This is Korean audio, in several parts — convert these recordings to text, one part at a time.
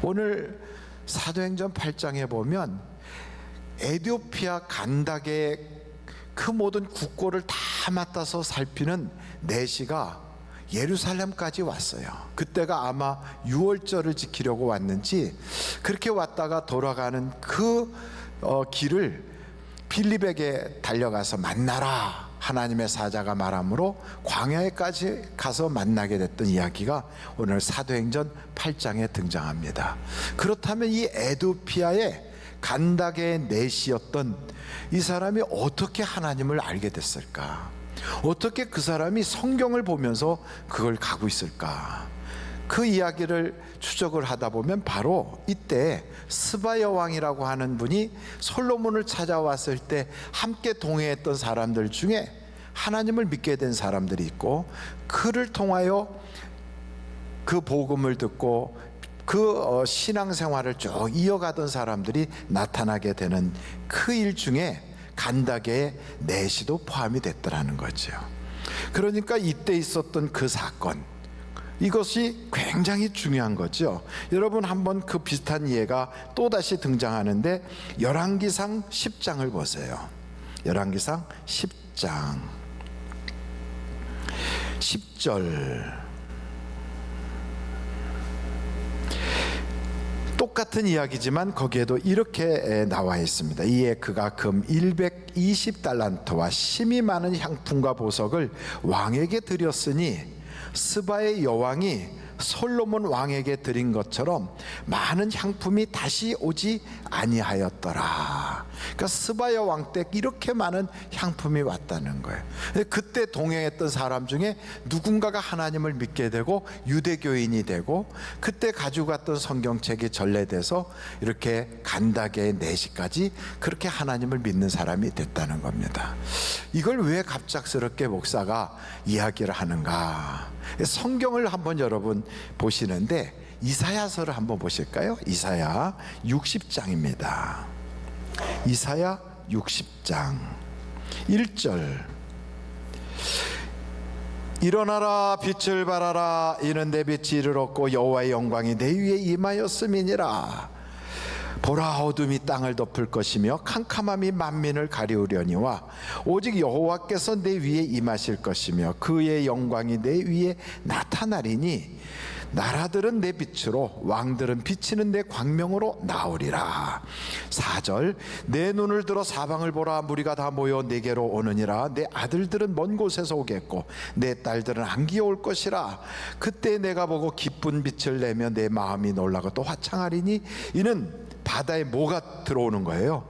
오늘 사도행전 8장에 보면 에티오피아 간닥의 그 모든 국고를 다 맡아서 살피는 내시가 예루살렘까지 왔어요. 그때가 아마 유월절을 지키려고 왔는지 그렇게 왔다가 돌아가는 그 길을 빌립에게 달려가서 만나라 하나님의 사자가 말하므로 광야에까지 가서 만나게 됐던 이야기가 오늘 사도행전 8장에 등장합니다. 그렇다면 이 에티오피아의 간닥의 내시였던 이 사람이 어떻게 하나님을 알게 됐을까? 어떻게 그 사람이 성경을 보면서 그걸 가고 있을까? 그 이야기를 추적을 하다 보면 바로 이때 스바야 왕이라고 하는 분이 솔로몬을 찾아왔을 때 함께 동행했던 사람들 중에 하나님을 믿게 된 사람들이 있고, 그를 통하여 그 복음을 듣고 그 신앙생활을 쭉 이어가던 사람들이 나타나게 되는 그 일 중에 간닥의 내시도 포함이 됐더라는 거죠. 그러니까 이때 있었던 그 사건, 이것이 굉장히 중요한 거죠. 여러분 한번 그 비슷한 예가 또다시 등장하는데 열왕기상 10장을 보세요. 열왕기상 10장 10절. 똑같은 이야기지만 거기에도 이렇게 나와 있습니다. 이에 그가 금 120달란트와 심이 많은 향품과 보석을 왕에게 드렸으니 스바의 여왕이 솔로몬 왕에게 드린 것처럼 많은 향품이 다시 오지 아니하였더라. 그러니까 스바야 왕 때 이렇게 많은 향품이 왔다는 거예요. 그때 동행했던 사람 중에 누군가가 하나님을 믿게 되고 유대교인이 되고, 그때 가지고 갔던 성경책이 전래돼서 이렇게 간닥의 내시까지 그렇게 하나님을 믿는 사람이 됐다는 겁니다. 이걸 왜 갑작스럽게 목사가 이야기를 하는가? 성경을 한번 여러분 보시는데 이사야서를 한번 보실까요? 이사야 60장입니다. 이사야 60장 1절. 일어나라 빛을 발하라 이는 내 빛이 이르렀고 여호와의 영광이 내 위에 임하였음이니라. 보라 어둠이 땅을 덮을 것이며 캄캄함이 만민을 가리우려니와 오직 여호와께서 내 위에 임하실 것이며 그의 영광이 내 위에 나타나리니 나라들은 내 빛으로 왕들은 비치는 내 광명으로 나오리라. 4절. 내 눈을 들어 사방을 보라 무리가 다 모여 내게로 오느니라. 내 아들들은 먼 곳에서 오겠고 내 딸들은 안기어 올 것이라. 그때 내가 보고 기쁜 빛을 내며 내 마음이 놀라고 또 화창하리니 이는 바다에 뭐가 들어오는 거예요?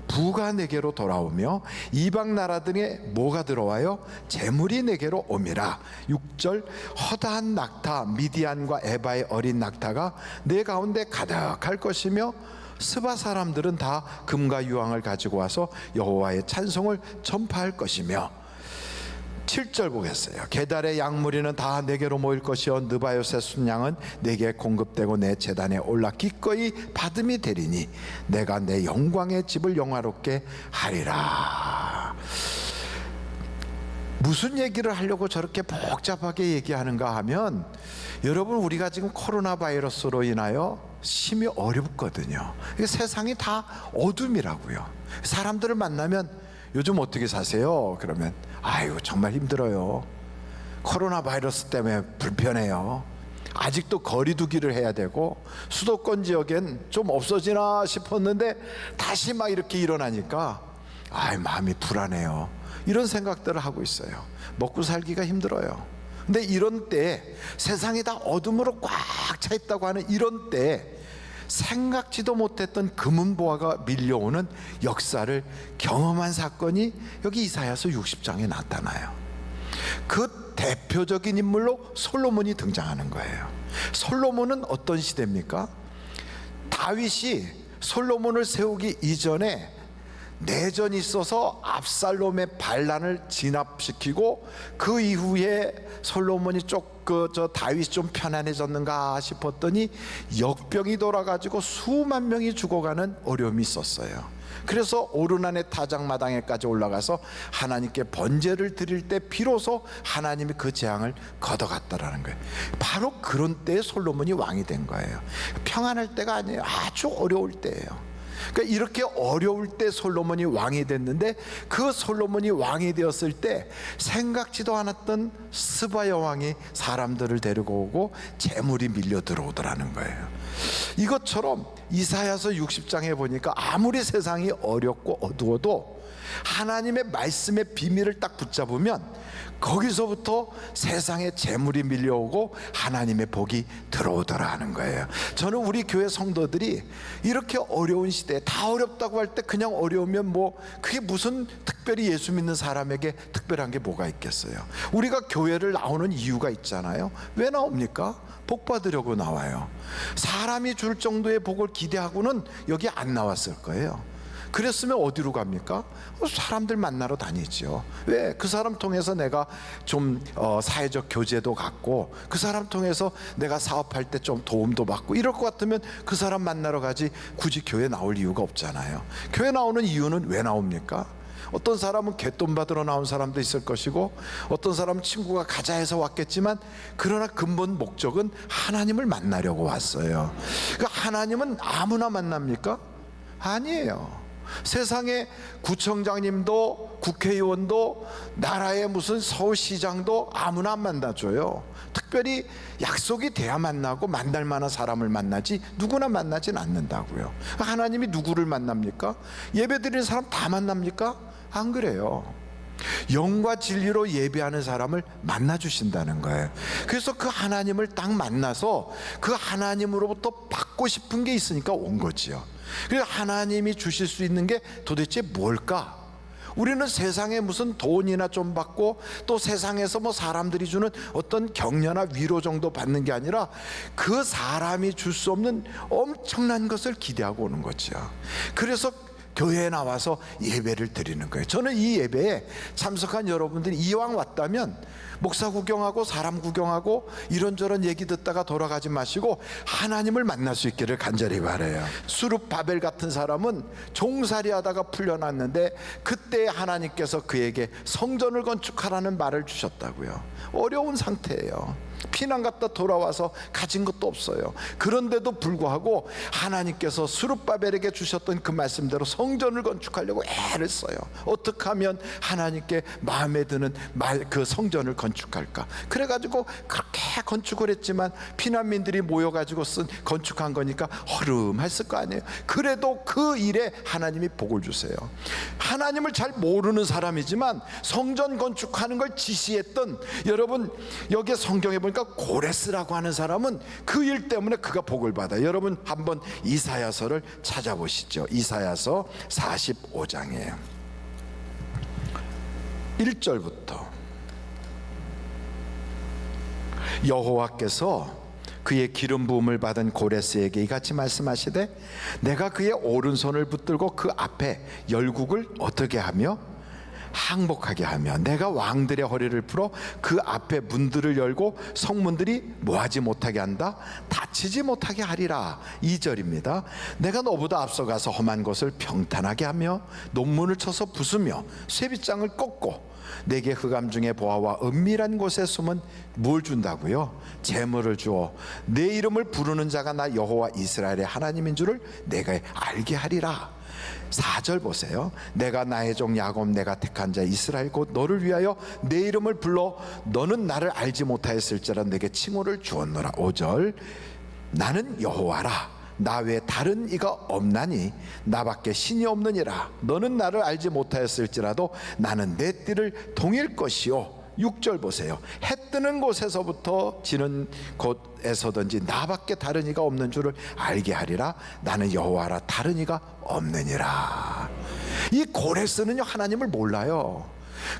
부가 내게로 돌아오며 이방 나라 등에 뭐가 들어와요? 재물이 내게로 옴이라. 6절. 허다한 낙타 미디안과 에바의 어린 낙타가 내 가운데 가득할 것이며 스바 사람들은 다 금과 유황을 가지고 와서 여호와의 찬송을 전파할 것이며. 7절 보겠어요. 게달의 양무리는 다 내게로 모일 것이요 느바요의 순양은 내게 공급되고 내 제단에 올라 기꺼이 받음이 되리니 내가 내 영광의 집을 영화롭게 하리라. 무슨 얘기를 하려고 저렇게 복잡하게 얘기하는가 하면, 여러분 우리가 지금 코로나 바이러스로 인하여 심히 어렵거든요. 세상이 다 어둠이라고요. 사람들을 만나면 요즘 어떻게 사세요? 그러면 아이고 정말 힘들어요. 코로나 바이러스 때문에 불편해요. 아직도 거리 두기를 해야 되고 수도권 지역엔 좀 없어지나 싶었는데 다시 막 이렇게 일어나니까 마음이 불안해요. 이런 생각들을 하고 있어요. 먹고 살기가 힘들어요. 근데 이런 때, 세상이 다 어둠으로 꽉 차 있다고 하는 이런 때 생각지도 못했던 금은보화가 밀려오는 역사를 경험한 사건이 여기 이사야서 60장에 나타나요. 그 대표적인 인물로 솔로몬이 등장하는 거예요. 솔로몬은 어떤 시대입니까? 다윗이 솔로몬을 세우기 이전에 내전이 있어서 압살롬의 반란을 진압시키고 그 이후에 솔로몬이 다윗이 좀 편안해졌는가 싶었더니 역병이 돌아가지고 수만 명이 죽어가는 어려움이 있었어요. 그래서 오르난의 타작마당에까지 올라가서 하나님께 번제를 드릴 때 비로소 하나님이 그 재앙을 걷어갔다라는 거예요. 바로 그런 때에 솔로몬이 왕이 된 거예요. 평안할 때가 아니에요. 아주 어려울 때예요. 그러니까 이렇게 어려울 때 솔로몬이 왕이 됐는데, 그 솔로몬이 왕이 되었을 때 생각지도 않았던 스바 여왕이 사람들을 데리고 오고 재물이 밀려 들어오더라는 거예요. 이것처럼 이사야서 60장에 보니까 아무리 세상이 어렵고 어두워도 하나님의 말씀의 비밀을 딱 붙잡으면 거기서부터 세상에 재물이 밀려오고 하나님의 복이 들어오더라 하는 거예요. 저는 우리 교회 성도들이 이렇게 어려운 시대에, 다 어렵다고 할 때 그냥 어려우면 뭐 그게 무슨 특별히 예수 믿는 사람에게 특별한 게 뭐가 있겠어요. 우리가 교회를 나오는 이유가 있잖아요. 왜 나옵니까? 복 받으려고 나와요. 사람이 줄 정도의 복을 기대하고는 여기 안 나왔을 거예요. 그랬으면 어디로 갑니까? 사람들 만나러 다니죠. 왜? 그 사람 통해서 내가 좀 사회적 교제도 갖고, 그 사람 통해서 내가 사업할 때 좀 도움도 받고, 이럴 것 같으면 그 사람 만나러 가지 굳이 교회 나올 이유가 없잖아요. 교회 나오는 이유는 왜 나옵니까? 어떤 사람은 갯돈 받으러 나온 사람도 있을 것이고, 어떤 사람은 친구가 가자 해서 왔겠지만, 그러나 근본 목적은 하나님을 만나려고 왔어요. 그러니까 하나님은 아무나 만납니까? 아니에요. 세상에 구청장님도 국회의원도 나라의 무슨 서울시장도 아무나 안 만나줘요. 특별히 약속이 돼야 만나고 만날 만한 사람을 만나지 누구나 만나진 않는다고요. 하나님이 누구를 만납니까? 예배드리는 사람 다 만납니까? 안 그래요. 영과 진리로 예배하는 사람을 만나주신다는 거예요. 그래서 그 하나님을 딱 만나서 그 하나님으로부터 받고 싶은 게 있으니까 온 거지요. 그래서 하나님이 주실 수 있는 게 도대체 뭘까? 우리는 세상에 무슨 돈이나 좀 받고, 또 세상에서 뭐 사람들이 주는 어떤 격려나 위로 정도 받는 게 아니라 그 사람이 줄 수 없는 엄청난 것을 기대하고 오는 거죠. 그래서 교회에 나와서 예배를 드리는 거예요. 저는 이 예배에 참석한 여러분들이 이왕 왔다면 목사 구경하고 사람 구경하고 이런저런 얘기 듣다가 돌아가지 마시고 하나님을 만날 수 있기를 간절히 바라요. 수룹바벨 같은 사람은 종살이 하다가 풀려났는데 그때 하나님께서 그에게 성전을 건축하라는 말을 주셨다고요. 어려운 상태예요. 피난 갔다 돌아와서 가진 것도 없어요. 그런데도 불구하고 하나님께서 수룹바벨에게 주셨던 그 말씀대로 성전을 건축하려고 애를 써요. 어떻게 하면 하나님께 마음에 드는 그 성전을 건축할까? 그래가지고 그렇게 건축을 했지만 피난민들이 모여가지고 건축한 거니까 허름했을 거 아니에요. 그래도 그 일에 하나님이 복을 주세요. 하나님을 잘 모르는 사람이지만 성전 건축하는 걸 지시했던, 여러분 여기에 성경에 보니까 고레스라고 하는 사람은 그 일 때문에 그가 복을 받아요. 여러분 한번 이사야서를 찾아보시죠. 이사야서 45장이에요. 1절부터 여호와께서 그의 기름 부음을 받은 고레스에게 이같이 말씀하시되, 내가 그의 오른손을 붙들고 그 앞에 열국을 어떻게 하며 항복하게 하며 내가 왕들의 허리를 풀어 그 앞에 문들을 열고 성문들이 뭐하지 못하게 한다? 닫히지 못하게 하리라. 2절입니다. 내가 너보다 앞서가서 험한 것을 평탄하게 하며 논문을 쳐서 부수며 쇠빗장을 꺾고 내게 흑암 중에 보아와 은밀한 곳에 숨은 뭘 준다고요? 재물을 주어 내 이름을 부르는 자가 나 여호와 이스라엘의 하나님인 줄을 내가 알게 하리라. 4절 보세요. 내가 나의 종 야곱 내가 택한 자 이스라엘 곧 너를 위하여 내 이름을 불러 너는 나를 알지 못하였을지라 내게 칭호를 주었노라. 5절 나는 여호와라 나 외에 다른 이가 없나니 나밖에 신이 없느니라. 너는 나를 알지 못하였을지라도 나는 내 띠를 동일 것이요. 6절 보세요. 해 뜨는 곳에서부터 지는 곳에서든지 나밖에 다른 이가 없는 줄을 알게 하리라. 나는 여호와라 다른 이가 없느니라. 이 고레스는요 하나님을 몰라요.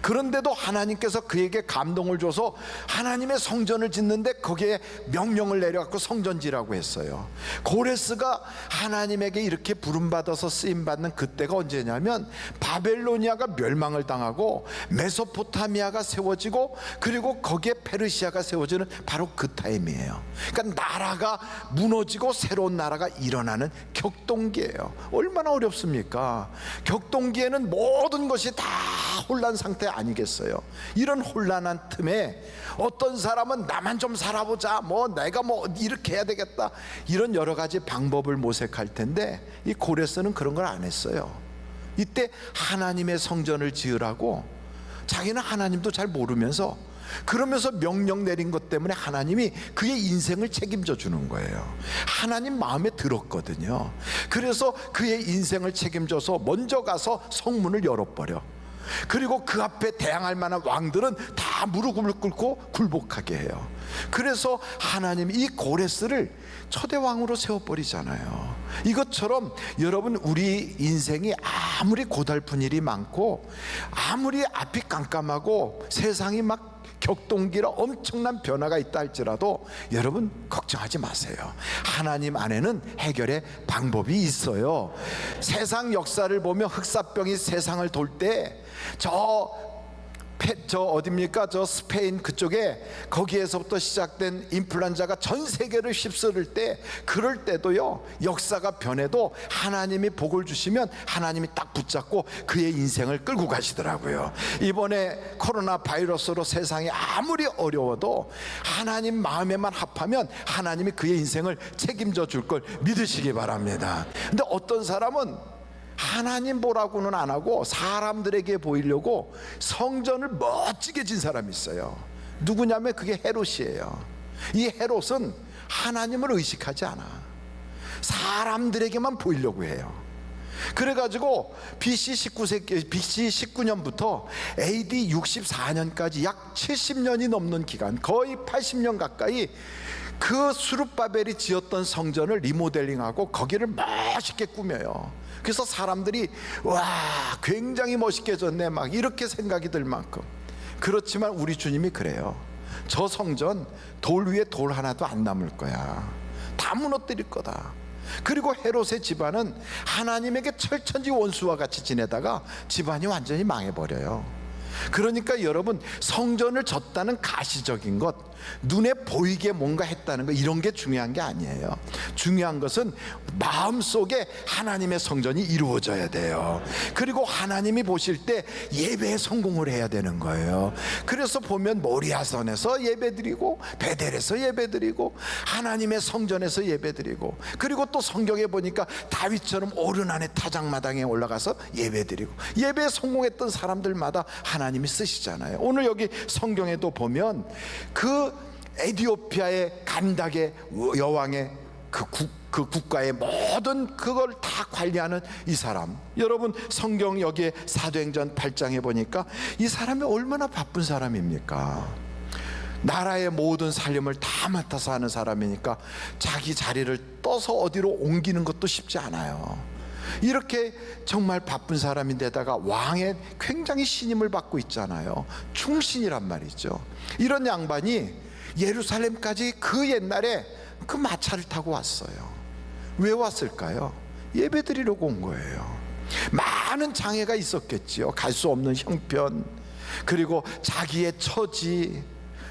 그런데도 하나님께서 그에게 감동을 줘서 하나님의 성전을 짓는데 거기에 명령을 내려갖고 성전지라고 했어요. 고레스가 하나님에게 이렇게 부름받아서 쓰임받는 그때가 언제냐면 바벨로니아가 멸망을 당하고 메소포타미아가 세워지고 그리고 거기에 페르시아가 세워지는 바로 그 타임이에요. 그러니까 나라가 무너지고 새로운 나라가 일어나는 격동기예요. 얼마나 어렵습니까? 격동기에는 모든 것이 다 혼란 상태 아니겠어요? 이런 혼란한 틈에 어떤 사람은 나만 좀 살아보자, 내가 이렇게 해야 되겠다, 이런 여러 가지 방법을 모색할 텐데 이 고레스는 그런 걸 안 했어요. 이때 하나님의 성전을 지으라고 자기는 하나님도 잘 모르면서 그러면서 명령 내린 것 때문에 하나님이 그의 인생을 책임져 주는 거예요. 하나님 마음에 들었거든요. 그래서 그의 인생을 책임져서 먼저 가서 성문을 열어버려. 그리고 그 앞에 대항할 만한 왕들은 다 무릎을 꿇고 굴복하게 해요. 그래서 하나님이 이 고레스를 초대왕으로 세워버리잖아요. 이것처럼 여러분, 우리 인생이 아무리 고달픈 일이 많고 아무리 앞이 깜깜하고 세상이 막 격동기라 엄청난 변화가 있다 할지라도 여러분 걱정하지 마세요. 하나님 안에는 해결의 방법이 있어요. 세상 역사를 보면 흑사병이 세상을 돌 때 어딥니까? 저 스페인 그쪽에 거기에서부터 시작된 인플루엔자가 전 세계를 휩쓸을 때, 그럴 때도요 역사가 변해도 하나님이 복을 주시면 하나님이 딱 붙잡고 그의 인생을 끌고 가시더라고요. 이번에 코로나 바이러스로 세상이 아무리 어려워도 하나님 마음에만 합하면 하나님이 그의 인생을 책임져 줄 걸 믿으시기 바랍니다. 근데 어떤 사람은 하나님 보라고는 안 하고 사람들에게 보이려고 성전을 멋지게 진 사람이 있어요. 누구냐면 그게 헤롯이에요. 이 헤롯은 하나님을 의식하지 않아. 사람들에게만 보이려고 해요. 그래가지고 BC 19년부터 AD 64년까지 약 70년이 넘는 기간, 거의 80년 가까이 그 수룹바벨이 지었던 성전을 리모델링하고 거기를 멋있게 꾸며요. 그래서 사람들이 와, 굉장히 멋있게 졌네, 막 이렇게 생각이 들 만큼. 그렇지만 우리 주님이 그래요. 저 성전 돌 위에 돌 하나도 안 남을 거야. 다 무너뜨릴 거다. 그리고 헤롯의 집안은 하나님에게 철천지 원수와 같이 지내다가 집안이 완전히 망해버려요. 그러니까 여러분, 성전을 졌다는 가시적인 것, 눈에 보이게 뭔가 했다는 것, 이런 게 중요한 게 아니에요. 중요한 것은 마음속에 하나님의 성전이 이루어져야 돼요. 그리고 하나님이 보실 때 예배에 성공을 해야 되는 거예요. 그래서 보면 모리아선에서 예배드리고 베델에서 예배드리고 하나님의 성전에서 예배드리고, 그리고 또 성경에 보니까 다윗처럼 오르난의 타작마당에 올라가서 예배드리고, 예배에 성공했던 사람들마다 하나님이 쓰시잖아요. 오늘 여기 성경에도 보면 그 에티오피아의 간닥의 여왕의 그 국가의 모든 그걸 다 관리하는 이 사람, 여러분 성경 여기에 사도행전 8장에 보니까 이 사람이 얼마나 바쁜 사람입니까? 나라의 모든 살림을 다 맡아서 하는 사람이니까 자기 자리를 떠서 어디로 옮기는 것도 쉽지 않아요. 이렇게 정말 바쁜 사람인데다가 왕의 굉장히 신임을 받고 있잖아요. 충신이란 말이죠. 이런 양반이 예루살렘까지 그 옛날에 그 마차를 타고 왔어요. 왜 왔을까요? 예배 드리려고 온 거예요. 많은 장애가 있었겠지요. 갈 수 없는 형편, 그리고 자기의 처지,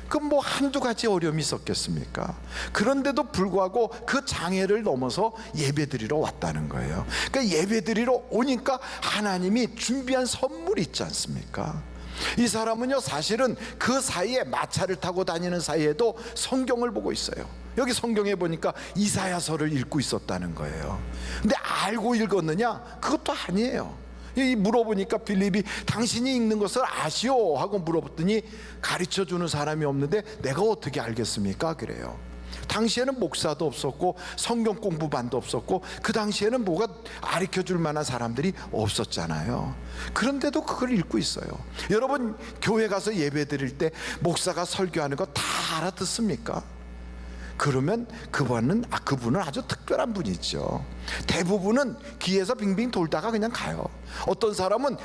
그 한두 가지 어려움이 있었겠습니까? 그런데도 불구하고 그 장애를 넘어서 예배드리러 왔다는 거예요. 그러니까 예배드리러 오니까 하나님이 준비한 선물이 있지 않습니까? 이 사람은요, 사실은 그 사이에 마차를 타고 다니는 사이에도 성경을 보고 있어요. 여기 성경에 보니까 이사야서를 읽고 있었다는 거예요. 근데 알고 읽었느냐? 그것도 아니에요. 물어보니까 빌립이 당신이 읽는 것을 아시오 하고 물어봤더니 가르쳐주는 사람이 없는데 내가 어떻게 알겠습니까? 그래요. 당시에는 목사도 없었고 성경 공부반도 없었고 그 당시에는 뭐가 가르쳐줄 만한 사람들이 없었잖아요. 그런데도 그걸 읽고 있어요. 여러분, 교회 가서 예배 드릴 때 목사가 설교하는 거 다 알아듣습니까? 그러면 그분은 아주 특별한 분이죠. 대부분은 귀에서 빙빙 돌다가 그냥 가요. 어떤 사람은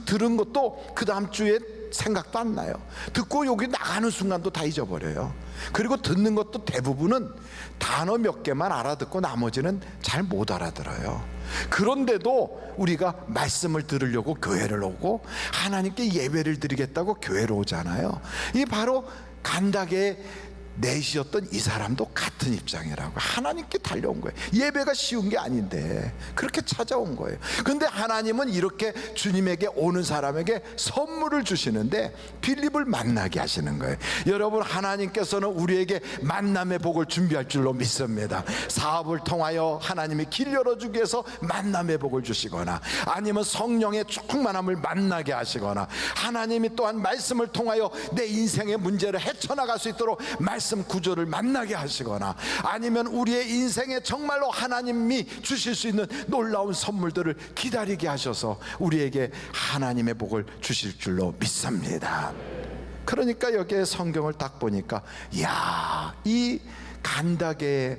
들은 것도 그 다음 주에 생각도 안 나요. 듣고 여기 나가는 순간도 다 잊어버려요. 그리고 듣는 것도 대부분은 단어 몇 개만 알아듣고 나머지는 잘 못 알아들어요. 그런데도 우리가 말씀을 들으려고 교회를 오고 하나님께 예배를 드리겠다고 교회로 오잖아요. 이 바로 간닥의 넷이었던 이 사람도 같은 입장이라고. 하나님께 달려온 거예요. 예배가 쉬운 게 아닌데 그렇게 찾아온 거예요. 근데 하나님은 이렇게 주님에게 오는 사람에게 선물을 주시는데 빌립을 만나게 하시는 거예요. 여러분, 하나님께서는 우리에게 만남의 복을 준비할 줄로 믿습니다. 사업을 통하여 하나님이 길 열어주기 위해서 만남의 복을 주시거나, 아니면 성령의 충만함을 만나게 하시거나, 하나님이 또한 말씀을 통하여 내 인생의 문제를 헤쳐나갈 수 있도록 말씀 구조를 만나게 하시거나, 아니면 우리의 인생에 정말로 하나님이 주실 수 있는 놀라운 선물들을 기다리게 하셔서 우리에게 하나님의 복을 주실 줄로 믿습니다. 그러니까 여기에 성경을 딱 보니까, 이야, 이 간닥의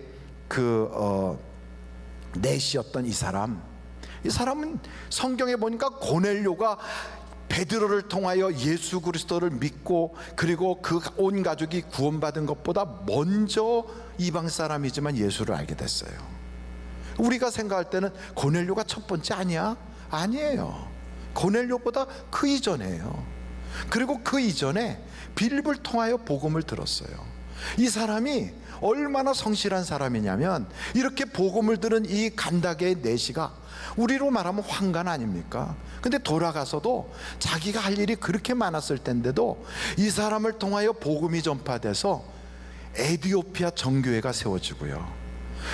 넷이었던 이 사람은 성경에 보니까 고넬료가 베드로를 통하여 예수 그리스도를 믿고 그리고 그 온 가족이 구원받은 것보다 먼저 이방 사람이지만 예수를 알게 됐어요. 우리가 생각할 때는 고넬료가 첫 번째 아니야? 아니에요. 고넬료보다 그 이전이에요. 그리고 그 이전에 빌립을 통하여 복음을 들었어요. 이 사람이 얼마나 성실한 사람이냐면, 이렇게 복음을 들은 이 간닥의 넷이가 우리로 말하면 환관 아닙니까? 근데 돌아가서도 자기가 할 일이 그렇게 많았을 텐데도 이 사람을 통하여 복음이 전파돼서 에티오피아 정교회가 세워지고요,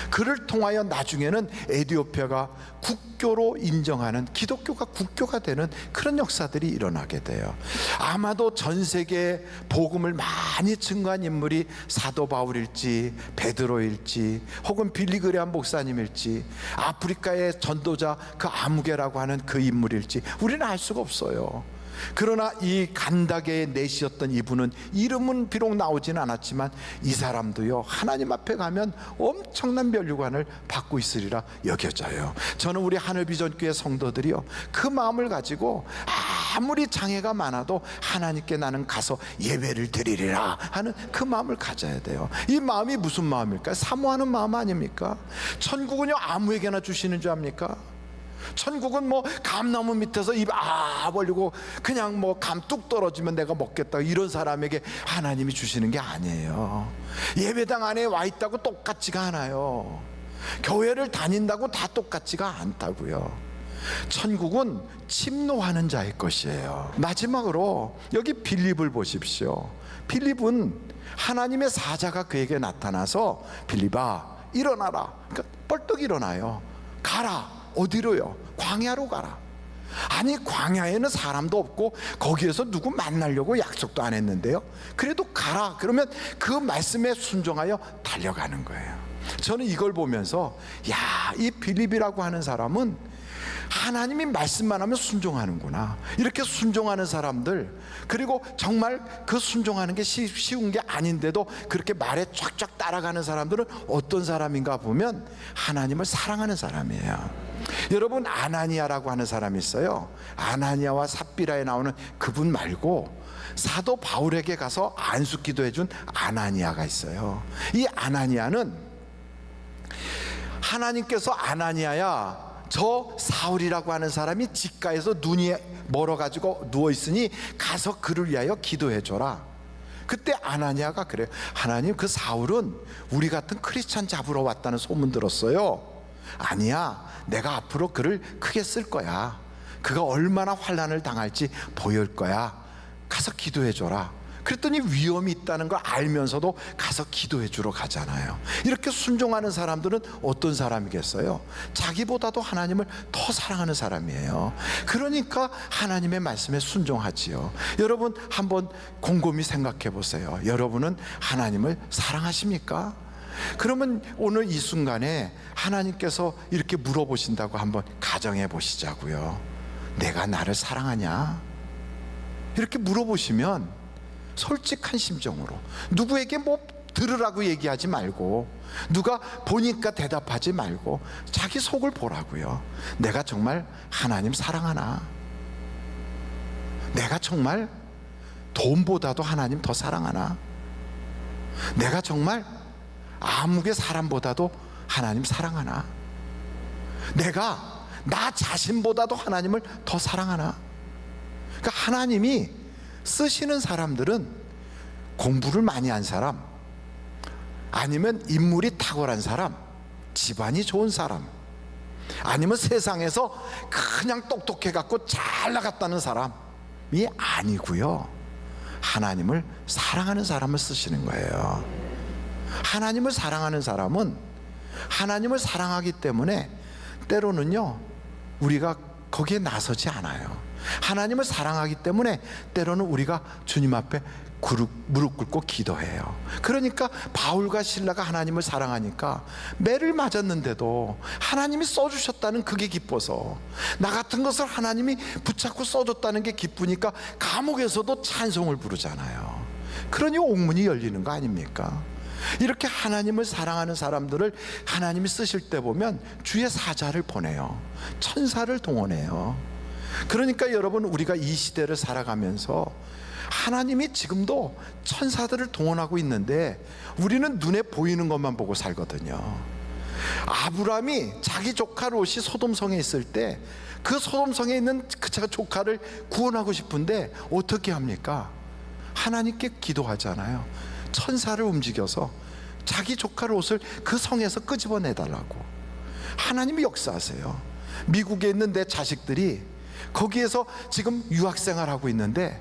그를 통하여 나중에는 에티오피아가 국교로 인정하는, 기독교가 국교가 되는 그런 역사들이 일어나게 돼요. 아마도 전 세계에 복음을 많이 증거한 인물이 사도 바울일지 베드로일지 혹은 빌리그레암 목사님일지 아프리카의 전도자 그 아무개라고 하는 그 인물일지 우리는 알 수가 없어요. 그러나 이 간닥의 넷이었던 이분은 이름은 비록 나오지는 않았지만 이 사람도요, 하나님 앞에 가면 엄청난 면류관을 받고 있으리라 여겨져요. 저는 우리 하늘비전교회 성도들이요, 그 마음을 가지고 아무리 장애가 많아도 하나님께 나는 가서 예배를 드리리라 하는 그 마음을 가져야 돼요. 이 마음이 무슨 마음일까요? 사모하는 마음 아닙니까? 천국은요, 아무에게나 주시는 줄 압니까? 천국은 뭐 감나무 밑에서 입 벌리고 그냥 뭐 감 뚝 떨어지면 내가 먹겠다 이런 사람에게 하나님이 주시는 게 아니에요. 예배당 안에 와 있다고 똑같지가 않아요. 교회를 다닌다고 다 똑같지가 않다고요. 천국은 침노하는 자의 것이에요. 마지막으로 여기 빌립을 보십시오. 빌립은 하나님의 사자가 그에게 나타나서, 빌립아 일어나라. 그러니까 벌떡 일어나요. 가라. 어디로요? 광야로 가라. 아니, 광야에는 사람도 없고 거기에서 누구 만나려고 약속도 안 했는데요, 그래도 가라. 그러면 그 말씀에 순종하여 달려가는 거예요. 저는 이걸 보면서, 야, 이 빌립이라고 하는 사람은 하나님이 말씀만 하면 순종하는구나. 이렇게 순종하는 사람들, 그리고 정말 그 순종하는 게 쉬운 게 아닌데도 그렇게 말에 쫙쫙 따라가는 사람들은 어떤 사람인가 보면 하나님을 사랑하는 사람이에요. 여러분, 아나니아라고 하는 사람이 있어요. 아나니아와 삽비라에 나오는 그분 말고 사도 바울에게 가서 안수기도 해준 아나니아가 있어요. 이 아나니아는 하나님께서, 아나니아야, 저 사울이라고 하는 사람이 직가에서 눈이 멀어가지고 누워있으니 가서 그를 위하여 기도해줘라. 그때 아나니아가 그래요. 하나님, 그 사울은 우리 같은 크리스찬 잡으러 왔다는 소문 들었어요. 아니야, 내가 앞으로 그를 크게 쓸 거야. 그가 얼마나 환난을 당할지 보일 거야. 가서 기도해줘라. 그랬더니 위험이 있다는 걸 알면서도 가서 기도해 주러 가잖아요. 이렇게 순종하는 사람들은 어떤 사람이겠어요? 자기보다도 하나님을 더 사랑하는 사람이에요. 그러니까 하나님의 말씀에 순종하지요. 여러분, 한번 곰곰이 생각해 보세요. 여러분은 하나님을 사랑하십니까? 그러면 오늘 이 순간에 하나님께서 이렇게 물어보신다고 한번 가정해 보시자고요. 내가 나를 사랑하냐? 이렇게 물어보시면 솔직한 심정으로, 누구에게 뭐 들으라고 얘기하지 말고, 누가 보니까 대답하지 말고 자기 속을 보라고요. 내가 정말 하나님 사랑하나? 내가 정말 돈보다도 하나님 더 사랑하나? 내가 정말 아무개 사람보다도 하나님 사랑하나? 내가 나 자신보다도 하나님을 더 사랑하나? 그러니까 하나님이 쓰시는 사람들은 공부를 많이 한 사람, 아니면 인물이 탁월한 사람, 집안이 좋은 사람, 아니면 세상에서 그냥 똑똑해갖고 잘 나갔다는 사람이 아니고요, 하나님을 사랑하는 사람을 쓰시는 거예요. 하나님을 사랑하는 사람은 하나님을 사랑하기 때문에 때로는요 우리가 거기에 나서지 않아요. 하나님을 사랑하기 때문에 때로는 우리가 주님 앞에 무릎 꿇고 기도해요. 그러니까 바울과 실라가 하나님을 사랑하니까 매를 맞았는데도 하나님이 써주셨다는 그게 기뻐서, 나 같은 것을 하나님이 붙잡고 써줬다는 게 기쁘니까 감옥에서도 찬송을 부르잖아요. 그러니 옥문이 열리는 거 아닙니까? 이렇게 하나님을 사랑하는 사람들을 하나님이 쓰실 때 보면 주의 사자를 보내요. 천사를 동원해요. 그러니까 여러분, 우리가 이 시대를 살아가면서 하나님이 지금도 천사들을 동원하고 있는데 우리는 눈에 보이는 것만 보고 살거든요. 아브라함이 자기 조카 롯이 소돔성에 있을 때 그 소돔성에 있는 그 조카를 구원하고 싶은데 어떻게 합니까? 하나님께 기도하잖아요. 천사를 움직여서 자기 조카 롯을 그 성에서 끄집어내달라고. 하나님이 역사하세요. 미국에 있는 내 자식들이 거기에서 지금 유학생활하고 있는데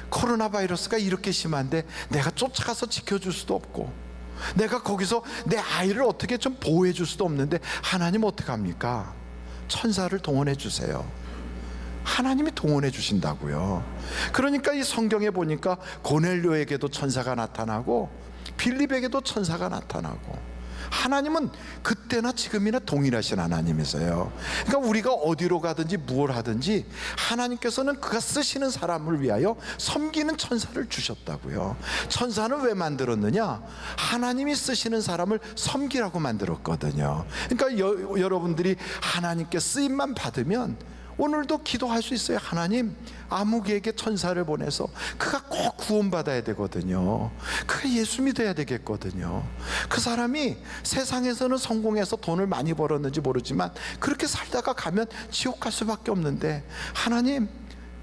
코로나 바이러스가 이렇게 심한데 내가 쫓아가서 지켜줄 수도 없고, 내가 거기서 내 아이를 어떻게 좀 보호해 줄 수도 없는데 하나님 어떡합니까? 천사를 동원해 주세요. 하나님이 동원해 주신다고요. 그러니까 이 성경에 보니까 고넬료에게도 천사가 나타나고 빌립에게도 천사가 나타나고, 하나님은 그때나 지금이나 동일하신 하나님이세요. 그러니까 우리가 어디로 가든지 무엇을 하든지 하나님께서는 그가 쓰시는 사람을 위하여 섬기는 천사를 주셨다고요. 천사는 왜 만들었느냐? 하나님이 쓰시는 사람을 섬기라고 만들었거든요. 그러니까 여러분들이 하나님께 쓰임만 받으면 오늘도 기도할 수 있어요. 하나님, 아무개에게 천사를 보내서 그가 꼭 구원받아야 되거든요. 그가 예수 믿어야 되겠거든요. 그 사람이 세상에서는 성공해서 돈을 많이 벌었는지 모르지만 그렇게 살다가 가면 지옥 갈 수밖에 없는데, 하나님,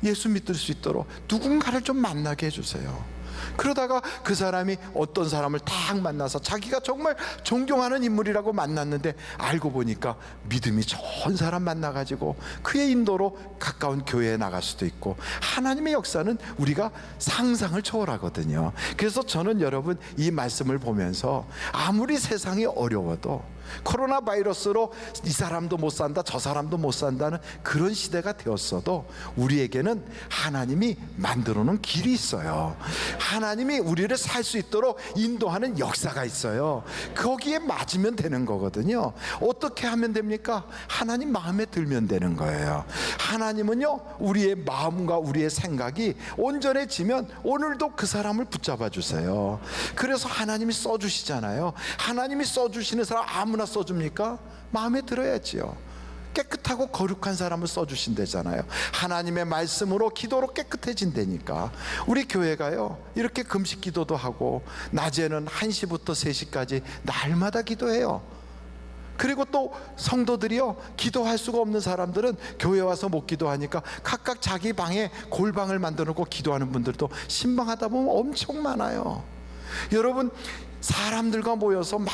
예수 믿을 수 있도록 누군가를 좀 만나게 해주세요. 그러다가 그 사람이 어떤 사람을 딱 만나서 자기가 정말 존경하는 인물이라고 만났는데 알고 보니까 믿음이 좋은 사람 만나가지고 그의 인도로 가까운 교회에 나갈 수도 있고, 하나님의 역사는 우리가 상상을 초월하거든요. 그래서 저는 여러분 이 말씀을 보면서 아무리 세상이 어려워도, 코로나 바이러스로 이 사람도 못 산다 저 사람도 못 산다는 그런 시대가 되었어도 우리에게는 하나님이 만들어 놓은 길이 있어요. 하나님이 우리를 살 수 있도록 인도하는 역사가 있어요. 거기에 맞으면 되는 거거든요. 어떻게 하면 됩니까? 하나님 마음에 들면 되는 거예요. 하나님은요 우리의 마음과 우리의 생각이 온전해지면 오늘도 그 사람을 붙잡아 주세요. 그래서 하나님이 써주시잖아요. 하나님이 써주시는 사람 아무나 써줍니까? 마음에 들어야지요. 깨끗하고 거룩한 사람을 써주신대잖아요. 하나님의 말씀으로 기도로 깨끗해진다니까. 우리 교회가요 이렇게 금식 기도도 하고 낮에는 1시부터 3시까지 날마다 기도해요. 그리고 또 성도들이요 기도할 수가 없는 사람들은 교회 와서 못 기도하니까 각각 자기 방에 골방을 만들어 놓고 기도하는 분들도 신방하다 보면 엄청 많아요. 여러분, 사람들과 모여서 막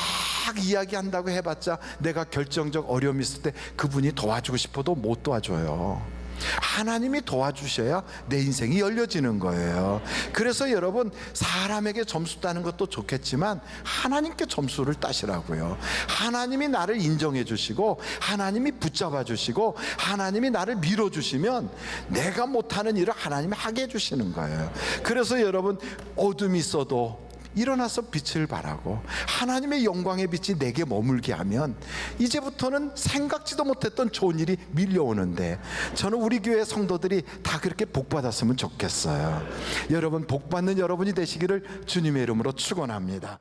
이야기한다고 해봤자 내가 결정적 어려움이 있을 때 그분이 도와주고 싶어도 못 도와줘요. 하나님이 도와주셔야 내 인생이 열려지는 거예요. 그래서 여러분, 사람에게 점수 따는 것도 좋겠지만 하나님께 점수를 따시라고요. 하나님이 나를 인정해 주시고 하나님이 붙잡아 주시고 하나님이 나를 밀어 주시면 내가 못하는 일을 하나님이 하게 해주시는 거예요. 그래서 여러분, 어둠이 있어도 일어나서 빛을 발하고 하나님의 영광의 빛이 내게 머물게 하면 이제부터는 생각지도 못했던 좋은 일이 밀려오는데, 저는 우리 교회 성도들이 다 그렇게 복 받았으면 좋겠어요. 여러분, 복 받는 여러분이 되시기를 주님의 이름으로 축원합니다.